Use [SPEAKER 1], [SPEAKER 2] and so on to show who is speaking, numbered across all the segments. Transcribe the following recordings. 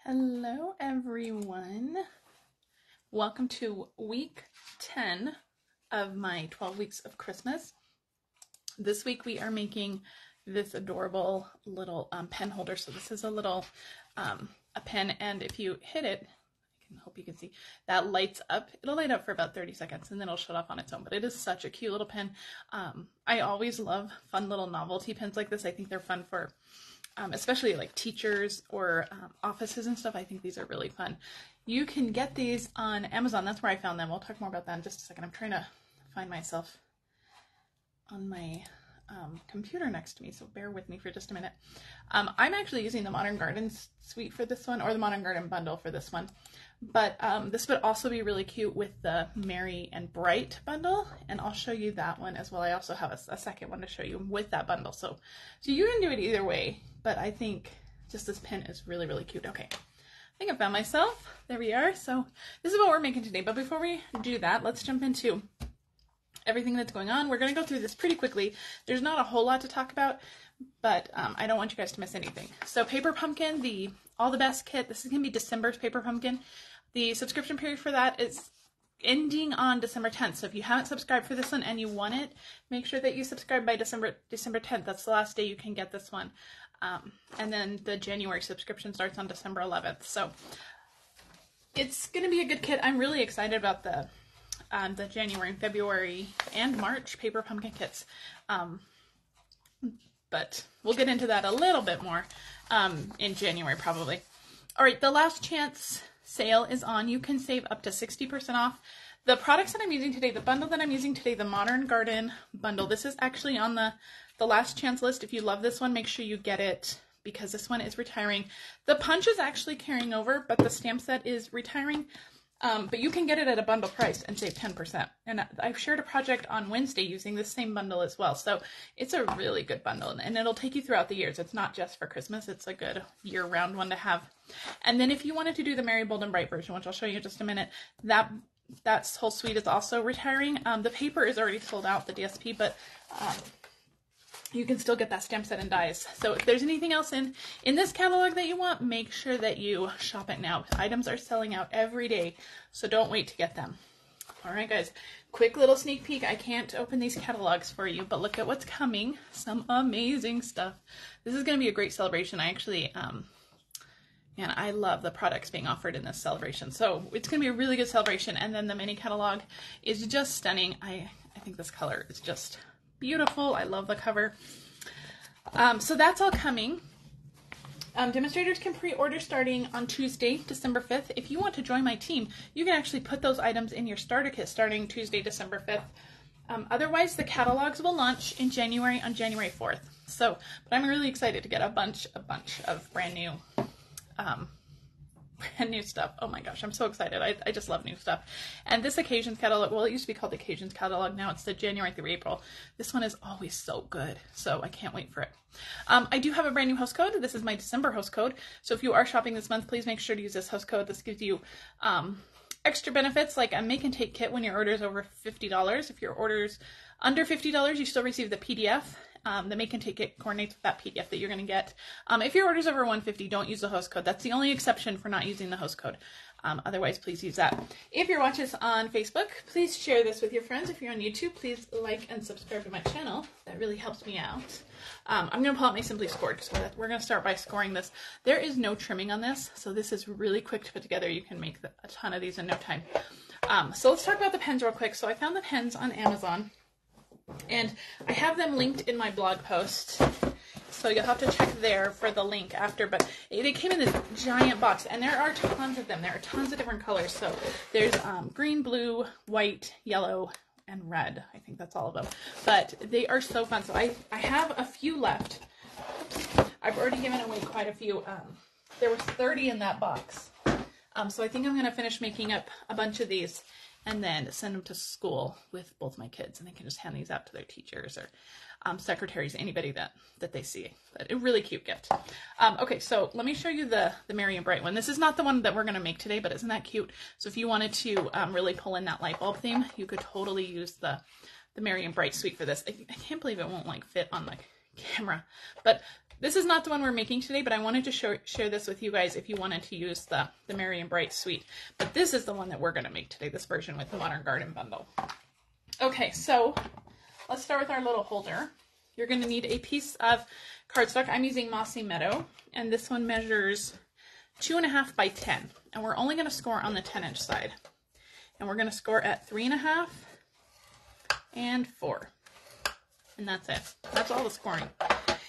[SPEAKER 1] Hello everyone. Welcome to week 10 of my 12 weeks of Christmas. This week we are making this adorable little pen holder. So this is a little a pen, and if you hit it, I hope you can see, that lights up. It'll light up for about 30 seconds and then it'll shut off on its own, but it is such a cute little pen. I always love fun little novelty pens like this. I think they're fun for especially like teachers or offices and stuff. I think these are really fun. You can get these on Amazon. That's where I found them. We'll talk more about that in just a second. I'm trying to find myself on my computer next to me, so bear with me for just a minute. I'm actually using the Modern Garden suite for this one, or the Modern Garden bundle for this one, but this would also be really cute with the Merry and Bright bundle, and I'll show you that one as well. I also have a second one to show you with that bundle, so you can do it either way, but I think just this pen is really, really cute. Okay, I think I found myself. There we are. So this is what we're making today, but before we do that, let's jump into everything that's going on. We're going to go through this pretty quickly. There's not a whole lot to talk about, but I don't want you guys to miss anything. So Paper Pumpkin, the All the Best kit, this is going to be December's Paper Pumpkin. The subscription period for that is ending on December 10th. So if you haven't subscribed for this one and you want it, make sure that you subscribe by December 10th. That's the last day you can get this one. And then the January subscription starts on December 11th. So it's going to be a good kit. I'm really excited about the January and February and March Paper Pumpkin kits. But we'll get into that a little bit more in January probably. All right, the last chance sale is on. You can save up to 60% off. The products that I'm using today, the bundle that I'm using today, the Modern Garden bundle, this is actually on the last chance list. If you love this one, make sure you get it because this one is retiring. The punch is actually carrying over, but the stamp set is retiring. But you can get it at a bundle price and save 10%. And I've shared a project on Wednesday using this same bundle as well. So it's a really good bundle, and it'll take you throughout the years. It's not just for Christmas. It's a good year-round one to have. And then if you wanted to do the Merry, Bold, and Bright version, which I'll show you in just a minute, that whole suite is also retiring. The paper is already sold out, the DSP, but you can still get that stamp set and dies. So if there's anything else in this catalog that you want, make sure that you shop it now. Items are selling out every day, so don't wait to get them. All right, guys, quick little sneak peek. I can't open these catalogs for you, but look at what's coming. Some amazing stuff. This is going to be a great celebration. I actually, man, I love the products being offered in this celebration. So it's going to be a really good celebration. And then the mini catalog is just stunning. I think this color is just beautiful. I love the cover. So that's all coming. Demonstrators can pre-order starting on Tuesday, December 5th. If you want to join my team, you can actually put those items in your starter kit starting Tuesday, December 5th. Otherwise, the catalogs will launch in January on January 4th. So, but I'm really excited to get a bunch of brand new stuff. Oh my gosh, I'm so excited. I just love new stuff. And this Occasions catalog, well, it used to be called the Occasions catalog. Now it's the January through April. This one is always so good. So I can't wait for it. I do have a brand new host code. This is my December host code. So if you are shopping this month, please make sure to use this host code. This gives you extra benefits like a make and take kit when your order is over $50. If your order's under $50, you still receive the PDF. The make and take kit coordinates with that PDF that you're going to get. If your order's over $150, don't use the host code. That's the only exception for not using the host code. Otherwise, please use that. If you're watching this on Facebook, please share this with your friends. If you're on YouTube, please like and subscribe to my channel. That really helps me out. I'm going to pull out my Simply Scored. So we're going to start by scoring this. There is no trimming on this, so this is really quick to put together. You can make a ton of these in no time. So let's talk about the pens real quick. So I found the pens on Amazon, and I have them linked in my blog post, so you'll have to check there for the link after, but they came in this giant box, and there are tons of them. There are tons of different colors. So there's green, blue, white, yellow, and red. I think that's all of them, but they are so fun. So I have a few left. Oops. I've already given away quite a few. There was 30 in that box. So I think I'm going to finish making up a bunch of these and then send them to school with both my kids, and they can just hand these out to their teachers or secretaries, anybody that they see. But a really cute gift. Okay, so let me show you the Merry and Bright one. This is not the one that we're going to make today, but isn't that cute? So if you wanted to really pull in that light bulb theme, you could totally use the Merry and Bright suite for this. I can't believe it won't like fit on the camera. But this is not the one we're making today, but I wanted to share this with you guys if you wanted to use the Merry and Bright suite. But this is the one that we're going to make today, this version with the Modern Garden bundle. Okay, so let's start with our little holder. You're going to need a piece of cardstock. I'm using Mossy Meadow, and this one measures 2.5 by 10. And we're only going to score on the 10-inch side. And we're going to score at 3.5 and 4. And that's it. That's all the scoring.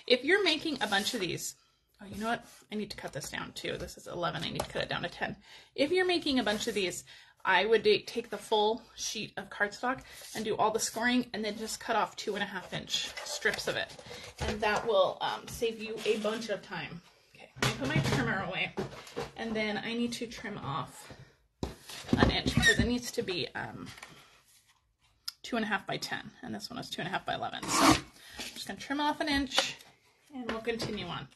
[SPEAKER 1] If you're making a bunch of these, oh, you know what? I need to cut this down too. This is 11. I need to cut it down to 10. If you're making a bunch of these, I would take the full sheet of cardstock and do all the scoring and then just cut off 2.5-inch strips of it. And that will save you a bunch of time. Okay, let me put my trimmer away. And then I need to trim off an inch because it needs to be 2.5 by 10. And this one is 2.5 by 11. So I'm just going to trim off an inch and we'll continue on.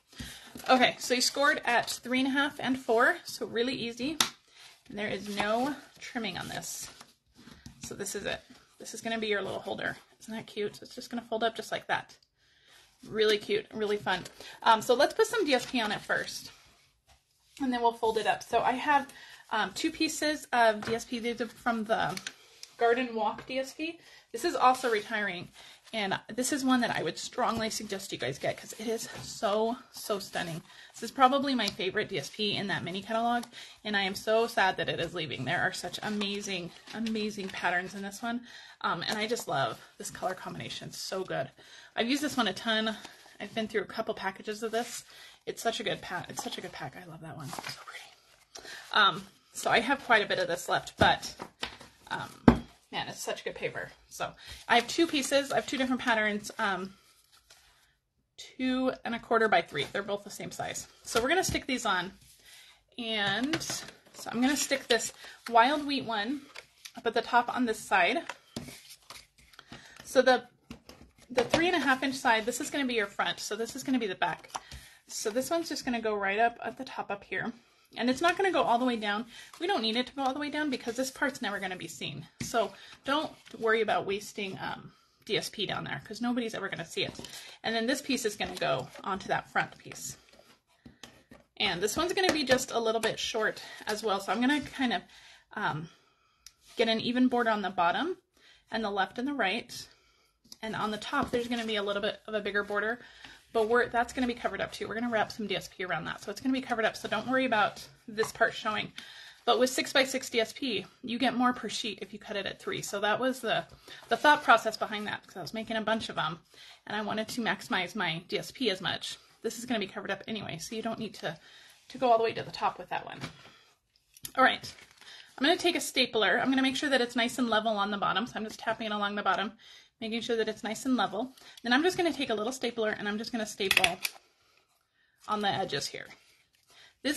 [SPEAKER 1] Okay, so you scored at 3.5 and 4. So really easy. And there is no trimming on this. So this is it. This is going to be your little holder. Isn't that cute? So it's just going to fold up just like that. Really cute, really fun. So let's put some DSP on it first. And then we'll fold it up. So I have 2 pieces of DSP. These are from the Garden Walk DSP. This is also retiring. And this is one that I would strongly suggest you guys get because it is so, so stunning. This is probably my favorite DSP in that mini catalog, and I am so sad that it is leaving. There are such amazing, amazing patterns in this one, and I just love this color combination. It's so good. I've used this one a ton. I've been through a couple packages of this. It's such a good pack. It's such a good pack. I love that one. It's so pretty. So I have quite a bit of this left, but man, it's such good paper. So I have 2 pieces. I have 2 different patterns, 2 1/4 by 3. They're both the same size. So we're going to stick these on. And so I'm going to stick this Wild Wheat one up at the top on this side. So the 3.5-inch side, this is going to be your front. So this is going to be the back. So this one's just going to go right up at the top up here. And it's not going to go all the way down. We don't need it to go all the way down because this part's never going to be seen. So don't worry about wasting DSP down there because nobody's ever going to see it. And then this piece is going to go onto that front piece. And this one's going to be just a little bit short as well. So I'm going to kind of get an even border on the bottom and the left and the right. And on the top, there's going to be a little bit of a bigger border. But that's going to be covered up too. We're going to wrap some DSP around that. So it's going to be covered up. So don't worry about this part showing. But with 6x6 DSP, you get more per sheet if you cut it at 3. So that was the thought process behind that because I was making a bunch of them. And I wanted to maximize my DSP as much. This is going to be covered up anyway. So you don't need to go all the way to the top with that one. All right. I'm going to take a stapler. I'm going to make sure that it's nice and level on the bottom. So I'm just tapping it along the bottom, making sure that it's nice and level. Then I'm just going to take a little stapler and I'm just going to staple on the edges here.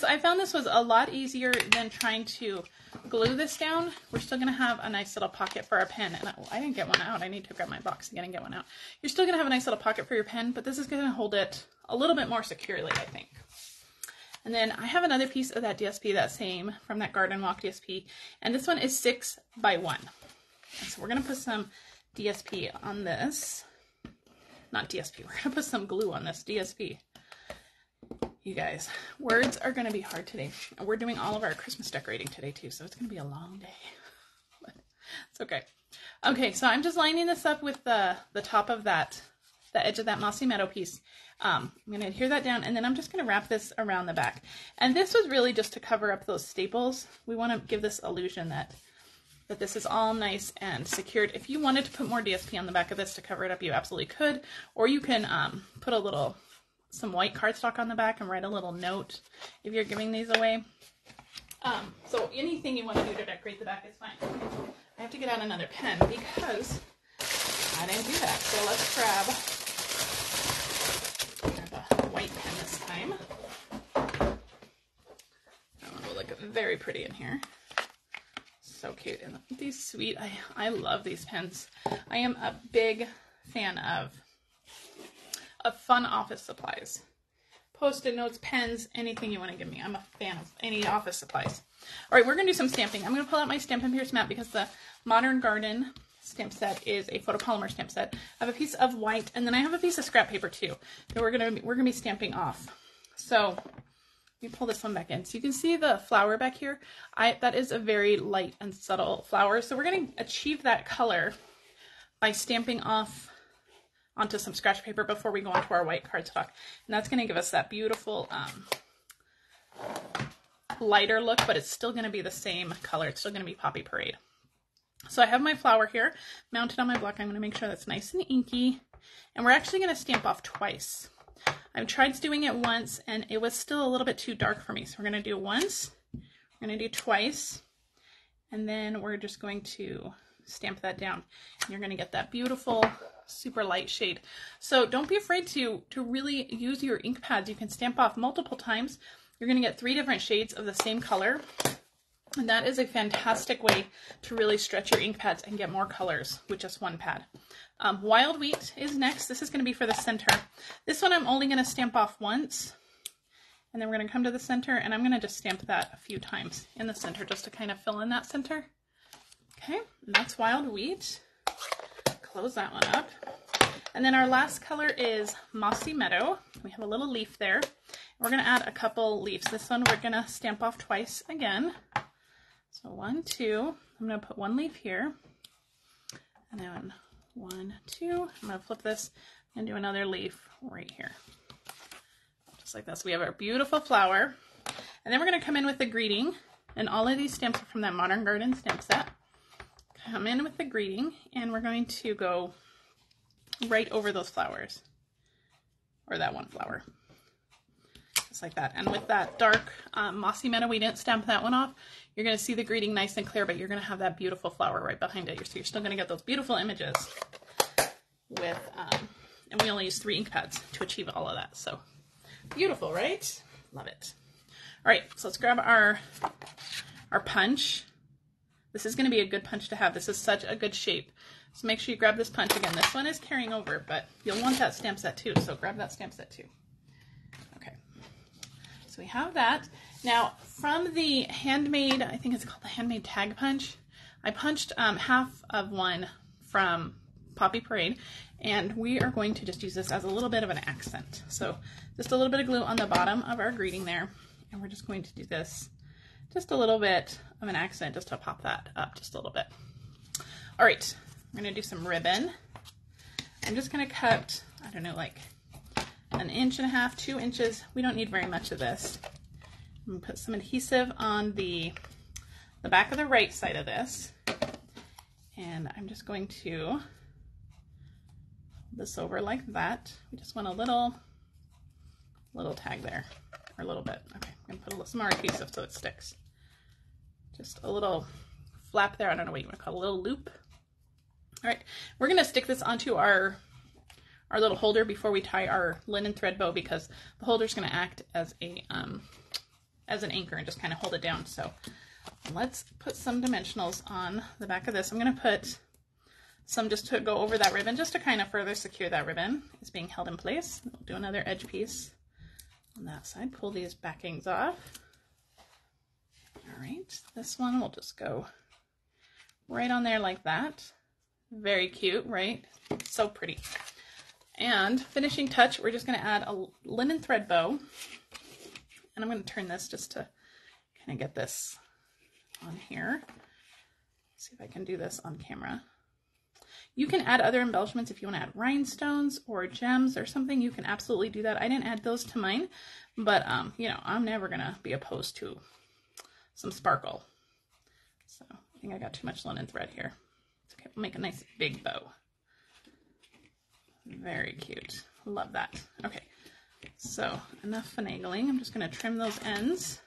[SPEAKER 1] I found this was a lot easier than trying to glue this down. We're still going to have a nice little pocket for our pen. And I didn't get one out. I need to grab my box again and get one out. You're still going to have a nice little pocket for your pen, but this is going to hold it a little bit more securely, I think. And then I have another piece of that DSP, that same, from that Garden Walk DSP. And this one is 6 by 1. And so we're going to put some DSP on this. Not DSP. We're going to put some glue on this DSP. You guys, words are going to be hard today. We're doing all of our Christmas decorating today too, so it's going to be a long day. But it's okay. Okay, so I'm just lining this up with the top of the edge of that Mossy Meadow piece. I'm going to adhere that down, and then I'm just going to wrap this around the back. And this was really just to cover up those staples. We want to give this illusion that this is all nice and secured. If you wanted to put more DSP on the back of this to cover it up, you absolutely could. Or you can put some white cardstock on the back and write a little note if you're giving these away. So anything you want to do to decorate the back is fine. I have to get out another pen because I didn't do that. So let's grab a white pen this time. That one will look very pretty in here. So cute. And these sweet, I love these pens. I am a big fan of fun office supplies. Post-it notes, pens, anything you want to give me. I'm a fan of any office supplies. All right, we're going to do some stamping. I'm going to pull out my Stampin' Pierce mat because the Modern Garden stamp set is a photopolymer stamp set. I have a piece of white, and then I have a piece of scrap paper too that we're gonna be stamping off. So let me pull this one back in. So you can see the flower back here. That is a very light and subtle flower. So we're gonna achieve that color by stamping off onto some scratch paper before we go onto our white cardstock. And that's gonna give us that beautiful lighter look, but it's still gonna be the same color. It's still gonna be Poppy Parade. So I have my flower here mounted on my block. I'm gonna make sure that's nice and inky. And we're actually gonna stamp off twice. I've tried doing it once and it was still a little bit too dark for me. So we're gonna do once, we're gonna do twice, and then we're just going to stamp that down. And you're gonna get that beautiful, super light shade. So don't be afraid to really use your ink pads. You can stamp off multiple times. You're gonna get 3 different shades of the same color. And that is a fantastic way to really stretch your ink pads and get more colors with just one pad. Wild Wheat is next. This is going to be for the center. This one I'm only going to stamp off once. And then we're going to come to the center and I'm going to just stamp that a few times in the center just to kind of fill in that center. Okay, and that's Wild Wheat. Close that one up. And then our last color is Mossy Meadow. We have a little leaf there. We're going to add a couple leaves. This one we're going to stamp off twice again. So 1, 2, I'm going to put 1 leaf here, and then 1, 2, I'm going to flip this and do another leaf right here, just like that. So we have our beautiful flower, and then we're going to come in with the greeting, and all of these stamps are from that Modern Garden stamp set. Come in with the greeting, and we're going to go right over those flowers, or that one flower. Just like that. And with that dark Mossy Meadow, we didn't stamp that one off. You're going to see the greeting nice and clear, but you're going to have that beautiful flower right behind it. So you're still going to get those beautiful images with, and we only use 3 ink pads to achieve all of that. So beautiful, right? Love it. All right, so let's grab our punch. This is going to be a good punch to have. This is such a good shape. So make sure you grab this punch. Again, this one is carrying over, but you'll want that stamp set too. So grab that stamp set too. So we have that. Now from the handmade, I think it's called the handmade tag punch, I punched half of one from Poppy Parade, and we are going to just use this as a little bit of an accent. So just a little bit of glue on the bottom of our greeting there, and we're just going to do this, just a little bit of an accent just to pop that up just a little bit. All right, I'm going to do some ribbon. I'm just going to cut, I don't know, like 1.5 inches, 2 inches. We don't need very much of this. I'm going to put some adhesive on the back of the right side of this. And I'm just going to hold this over like that. We just want a little tag there, or a little bit. Okay, I'm going to put some more adhesive so it sticks. Just a little flap there. I don't know what you want to call it, a little loop. All right, we're going to stick this onto our little holder before we tie our linen thread bow, because the holder is going to act as an anchor and just kind of hold it down. So let's put some dimensionals on the back of this. I'm going to put some just to go over that ribbon, just to kind of further secure that ribbon is being held in place. We'll do another edge piece on that side. Pull these backings off. All right, this one will just go right on there like that. Very cute, right? So pretty. And finishing touch, we're just going to add a linen thread bow. And I'm going to turn this just to kind of get this on here. Let's see if I can do this on camera. You can add other embellishments if you want to add rhinestones or gems or something. You can absolutely do that. I didn't add those to mine, but you know, I'm never going to be opposed to some sparkle. So I think I got too much linen thread here. It's okay. We'll make a nice big bow. Very cute. Love that. Okay, so enough finagling. I'm just going to trim those ends.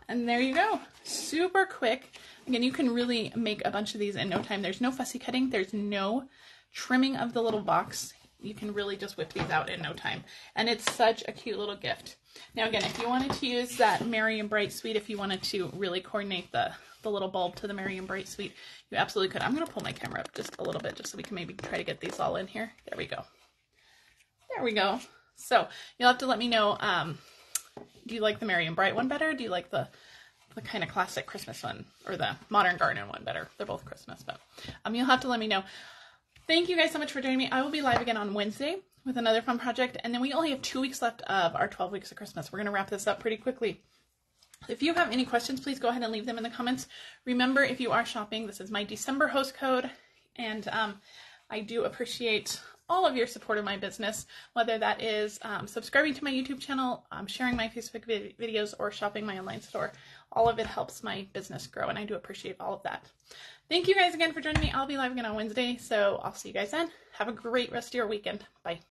[SPEAKER 1] And there you go. Super quick. Again, you can really make a bunch of these in no time. There's no fussy cutting. There's no trimming of the little box. You can really just whip these out in no time. And it's such a cute little gift. Now again, if you wanted to use that Merry and Bright Sweet, if you wanted to really coordinate the little bulb to the Merry and Bright Sweet, you absolutely could. I'm going to pull my camera up just a little bit just so we can maybe try to get these all in here. There we go. There we go. So you'll have to let me know, do you like the Merry and Bright one better? Do you like the the kind of classic Christmas one or the modern garden one better. They're both Christmas, but you'll have to let me know. Thank you guys so much for joining me. I will be live again on Wednesday with another fun project, and then we only have 2 weeks left of our 12 weeks of Christmas. We're going to wrap this up pretty quickly. If you have any questions, please go ahead and leave them in the comments. Remember, if you are shopping, this is my December host code, and I do appreciate all of your support of my business, whether that is subscribing to my YouTube channel, sharing my Facebook videos, or shopping my online store. All of it helps my business grow, and I do appreciate all of that. Thank you guys again for joining me. I'll be live again on Wednesday, so I'll see you guys then. Have a great rest of your weekend. Bye.